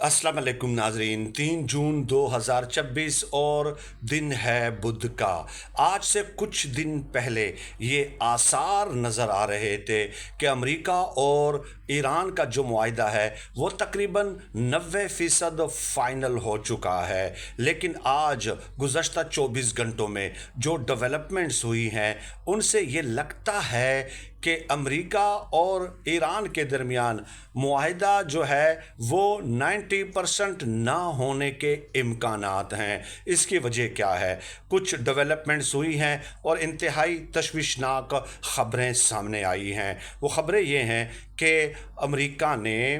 अस्सलाम वालेकुम नाजरीन। 3 जून 2026 और दिन है बुध का। आज से कुछ दिन पहले ये आसार नज़र आ रहे थे कि अमेरिका और ईरान का जो मुआहिदा है वो तकरीबन 90% फ़ाइनल हो चुका है, लेकिन आज गुज़श्ता 24 घंटों में जो डेवलपमेंट्स हुई हैं उनसे ये लगता है कि अमेरिका और ईरान के दरमियान मुआहिदा जो है वो 90% ना होने के इम्कानात हैं। इसकी वजह क्या है? कुछ डेवलपमेंट्स हुई हैं और इंतहाई तशवीशनाक ख़बरें सामने आई हैं। वो ख़बरें ये हैं कि अमेरिका ने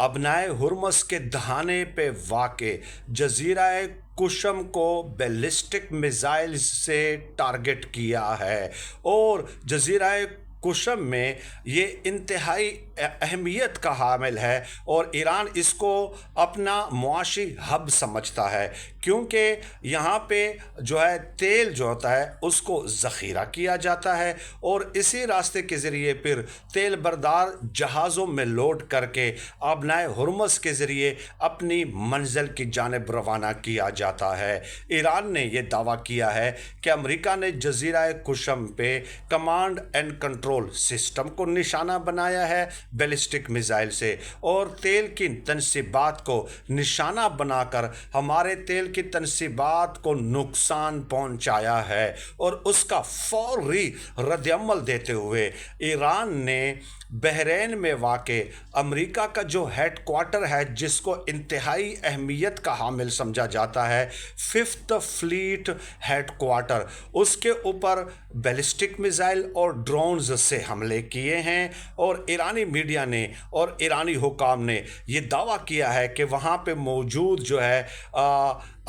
अबनाए हुर्मस के दहाने पे वाक़े जज़ीरा कुशम को बैलिस्टिक मिसाइल से टारगेट किया है और जज़ीरा कुशम में ये इंतहाई अहमियत का हामिल है और ईरान इसको अपना मुआशी हब समझता है, क्योंकि यहाँ पे जो है तेल जो होता है उसको ज़ख़ीरा किया जाता है और इसी रास्ते के ज़रिए फिर तेल बरदार जहाज़ों में लोड करके आबनाए हुर्मस के ज़रिए अपनी मंजिल की जानिब रवाना किया जाता है। ईरान ने यह दावा किया है कि अमेरिका ने जज़ीरा कुशम पे कमांड एंड कंट्रोल सिस्टम को निशाना बनाया है बैलिस्टिक मिसाइल से और तेल की तनसीबात को निशाना बनाकर हमारे तेल की तनसीबात को नुकसान पहुंचाया है और उसका फौरी रद्दअमल देते हुए ईरान ने बहरीन में वाक़े अमेरिका का जो हेड क्वार्टर है, जिसको इंतहाई अहमियत का हामिल समझा जाता है, 5th फ्लीट हेड क्वार्टर, उसके ऊपर बैलिस्टिक मिसाइल और ड्रोन्स से हमले किए हैं और ईरानी मीडिया ने और ईरानी हुकाम ने ये दावा किया है कि वहाँ पे मौजूद जो है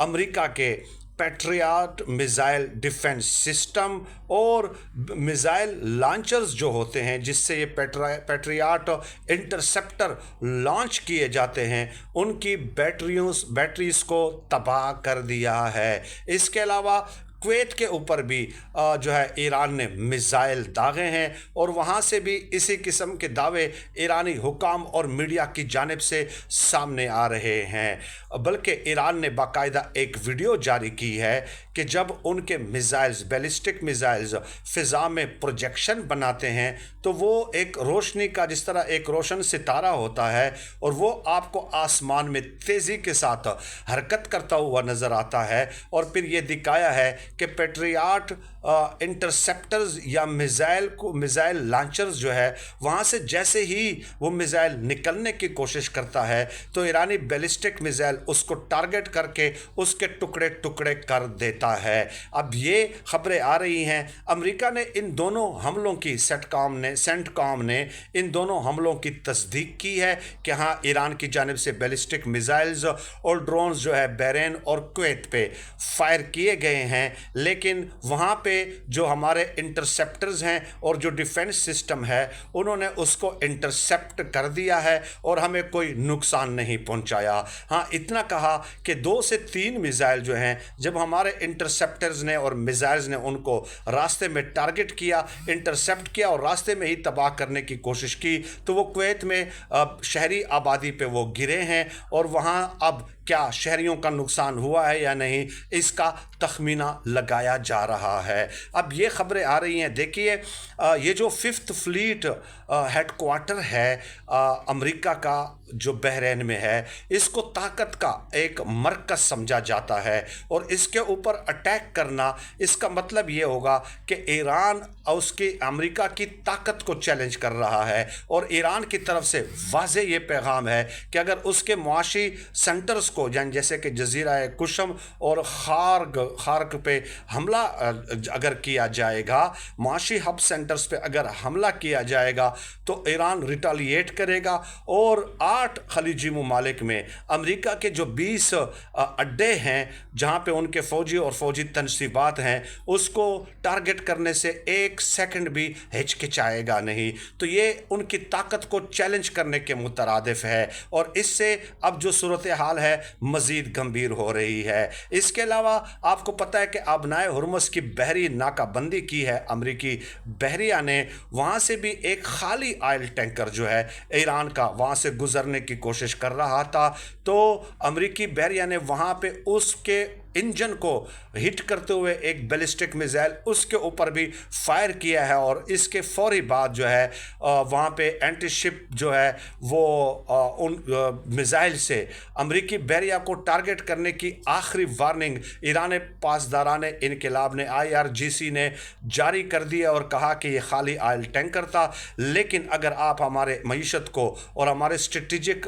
अमेरिका के पैट्रियट मिसाइल डिफेंस सिस्टम और मिसाइल लॉन्चर्स जो होते हैं जिससे ये पैट्रियट इंटरसेप्टर लॉन्च किए जाते हैं, उनकी बैटरीज को तबाह कर दिया है। इसके अलावा कुवैत के ऊपर भी जो है ईरान ने मिसाइल दागे हैं और वहाँ से भी इसी किस्म के दावे ईरानी हुकाम और मीडिया की जानिब से सामने आ रहे हैं। बल्कि ईरान ने बाकायदा एक वीडियो जारी की है कि जब उनके मिसाइल्स बैलिस्टिक मिसाइल्स फ़िज़ा में प्रोजेक्शन बनाते हैं तो वो एक रोशनी का, जिस तरह एक रोशन सितारा होता है और वो आपको आसमान में तेज़ी के साथ हरकत करता हुआ नज़र आता है और फिर ये दिखाया है कि पैट्रियट इंटरसेप्टर्स या मिसाइल लॉन्चर्स जो है वहाँ से जैसे ही वो मिसाइल निकलने की कोशिश करता है तो ईरानी बैलिस्टिक मिसाइल उसको टारगेट करके उसके टुकड़े टुकड़े कर देता है। अब ये खबरें आ रही हैं अमेरिका ने इन दोनों हमलों की सेंटकॉम ने इन दोनों हमलों की तस्दीक की है कि हाँ, ईरान की जानिब से बैलिस्टिक मिसाइल्स और ड्रोन्स जो है बहरीन और कुवैत पे फायर किए गए हैं, लेकिन वहाँ पे जो हमारे इंटरसेप्टर्स हैं और जो डिफेंस सिस्टम है उन्होंने उसको इंटरसेप्ट कर दिया है और हमें कोई नुकसान नहीं पहुंचाया। हाँ, इतना कहा कि 2 से 3 मिसाइल जो हैं जब हमारे इंटरसेप्टर्स ने और मिसाइल्स ने उनको रास्ते में टारगेट किया, इंटरसेप्ट किया और रास्ते में ही तबाह करने की कोशिश की तो वो कुवैत में शहरी आबादी पे वो गिरे हैं और वहाँ अब क्या शहरियों का नुकसान हुआ है या नहीं, इसका तखमीना लगाया जा रहा है। अब ये खबरें आ रही हैं, देखिए ये जो 5th फ्लीट हेड क्वार्टर है अमेरिका का जो बहरीन में है, इसको ताकत का एक मरकज़ समझा जाता है और इसके ऊपर अटैक करना, इसका मतलब ये होगा कि ईरान उसकी अमेरिका की ताकत को चैलेंज कर रहा है और ईरान की तरफ से वाज़े ये पैगाम है कि अगर उसके मुआशी सेंटर्स को जैसे कि जज़ीरा कुशम और खार्क पे हमला अगर किया जाएगा, मुआशी हब सेंटर्स पे अगर हमला किया जाएगा तो ईरान रिटेलिएट करेगा और 8 खलीजी ममालिक में अमेरिका के जो 20 अड्डे हैं जहाँ पे उनके फ़ौजी और फ़ौजी तनसीबात हैं उसको टारगेट करने से 1 सेकंड भी हिचकिचाएगा नहीं। तो ये उनकी ताकत को चैलेंज करने के मुतरादिफ है और इससे अब जो सूरत हाल है मज़ीद गंभीर हो रही है। इसके अलावा आपको पता है कि आबनाए हुर्मस की बहरी नाकाबंदी की है अमरीकी बहरिया ने, वहाँ से भी एक खाली ऑयल टैंकर जो है ईरान का वहाँ से गुजर गुजरने की कोशिश कर रहा था, तो अमेरिकी बहरिया ने वहाँ पे उसके इंजन को हिट करते हुए एक बैलिस्टिक मिसाइल उसके ऊपर भी फायर किया है, और इसके फौरी बाद जो है वहाँ पे एंटी शिप जो है वो उन मिसाइल से अमेरिकी बहरिया को टारगेट करने की आखिरी वार्निंग ईरान पासदारान इनकलाब ने IRGC ने जारी कर दी है और कहा कि ये खाली ऑयल टैंकर था, लेकिन अगर आप हमारे मईशत को और हमारे स्ट्रेटेजिक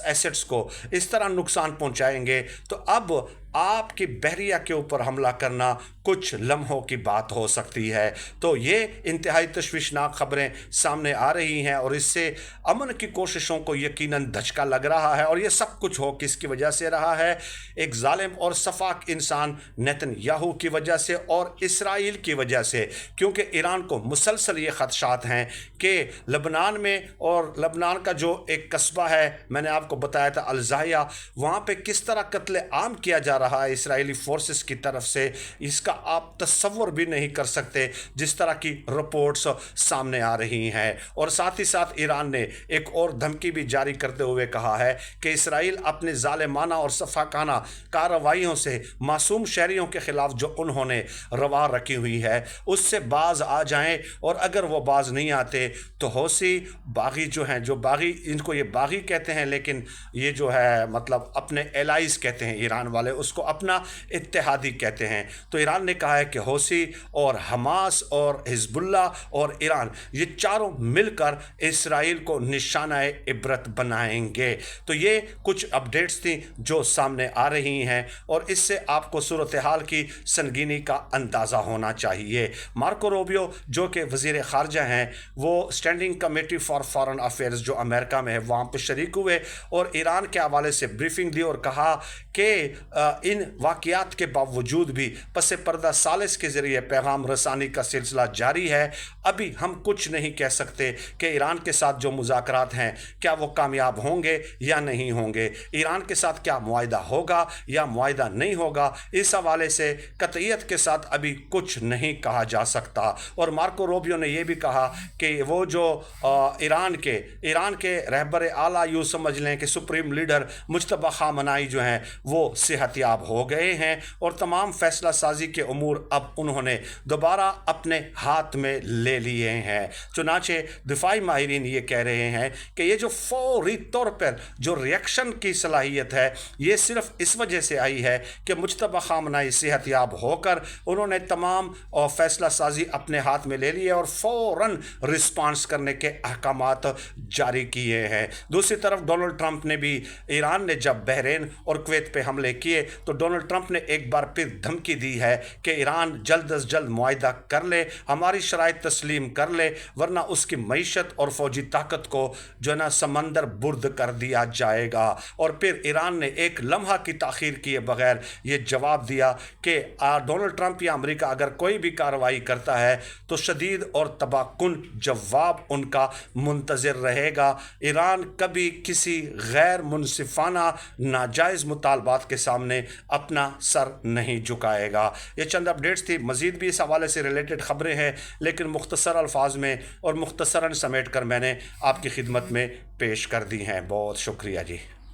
एसेट्स को इस तरह नुकसान पहुंचाएंगे तो अब आपकी बहरिया के ऊपर हमला करना कुछ लम्हों की बात हो सकती है। तो ये इंतहाई तशवीशनाक खबरें सामने आ रही हैं और इससे अमन की कोशिशों को यकीनन धचका लग रहा है, और ये सब कुछ हो किसकी वजह से रहा है? एक जालिम और सफाक इंसान नेतन्याहू की वजह से और इसराइल की वजह से, क्योंकि ईरान को मुसलसल ये खदशात हैं कि लबनान में, और लबनान का जो एक कस्बा है मैंने आपको बताया था अल-ज़ाहिया, वहाँ पे किस तरह कत्ले आम किया जा रहा है इसराइली फोर्सेस की तरफ से, इसका आप तस्वर भी नहीं कर सकते जिस तरह की रिपोर्ट्स सामने आ रही हैं। और साथ ही साथ ईरान ने एक और धमकी भी जारी करते हुए कहा है कि इसराइल अपने जालिमाना और सफाकाना कार्रवाइयों से मासूम शहरियों के खिलाफ जो उन्होंने रवा रखी हुई है उससे बाज आ जाएं, और अगर वो बाज नहीं आते तो हौसी बागी जो हैं, जो बागी, इनको ये बागी कहते हैं लेकिन ये जो है मतलब अपने एलाइज कहते हैं ईरान वाले, उसको अपना इत्तेहादी कहते हैं। तो ईरान ने कहा है कि हौसी और हमास और हिजबुल्ला और ईरान ये चारों मिलकर इसराइल को निशाना इबरत बनाएंगे। तो ये कुछ अपडेट्स थी जो सामने आ रही हैं और इससे आपको सूरत हाल की संगीनी का अंदाज़ा होना चाहिए। मार्को रूबियो जो कि वज़ीर ख़ारजा हैं, वो standing committee for foreign affairs जो अमेरिका में है वहाँ पर शरीक हुए और ईरान के हवाले से ब्रीफिंग दी और कहा कि इन वाक़यात के बावजूद भी पस पर्दा सालिस के ज़रिए पैगाम रसानी का सिलसिला जारी है। अभी हम कुछ नहीं कह सकते कि ईरान के साथ जो मुज़ाकरात हैं क्या वो कामयाब होंगे या नहीं होंगे, ईरान के साथ क्या मुआहिदा होगा या मुआहिदा नहीं होगा, इस हवाले से कतईयत के साथ अभी कुछ नहीं कहा जा सकता। और मार्को रूबियो ने यह भी कहा कि वो जो ईरान के रहबर आला यूँ समझ लें कि सुप्रीम लीडर मुज्तबा ख़ामेनी जो हैं वो सेहतयाब हो गए हैं और तमाम फैसला साजी के उमूर अब उन्होंने दोबारा अपने हाथ में ले लिए हैं। चुनाचे दिफाई माहिरीन ये कह रहे हैं कि ये जो फौरी तौर पर जो रिएक्शन की सलाहियत है ये सिर्फ इस वजह से आई है कि मुज्तबा ख़ामेनी सेहतयाब होकर उन्होंने तमाम फैसला साजी अपने हाथ में ले लिए और फ़ौरन रिस्पांस करने के अहकामात जारी किए हैं। दूसरी तरफ डोनाल्ड ट्रंप ने भी, ईरान ने जब बहरीन और कुवैत पे हमले किए तो डोनाल्ड ट्रंप ने एक बार फिर धमकी दी है कि ईरान जल्द अज जल्द मुआहिदा कर ले, हमारी शराइत तस्लीम कर ले, वरना उसकी मईशत और फौजी ताकत को जो है ना समंदर बुर्द कर दिया जाएगा। और फिर ईरान ने एक लम्हा की ताख़ीर किए बगैर ये जवाब दिया कि डोनाल्ड ट्रंप या अमेरिका अगर कोई भी कार्रवाई करता है तो शदीद और तबाहकुन जवाब उनका मुंतज़िर रहेगा। ईरान कभी किसी गैर मुनसिफाना नाजायज़ मुतालबात के सामने अपना सर नहीं झुकाएगा। ये चंद अपडेट्स थी, मज़ीद भी इस हवाले से रिलेटेड ख़बरें हैं लेकिन मुख्तसर अल्फाज में और मुख्तसरन समेट कर मैंने आपकी खिदमत में पेश कर दी हैं। बहुत शुक्रिया जी।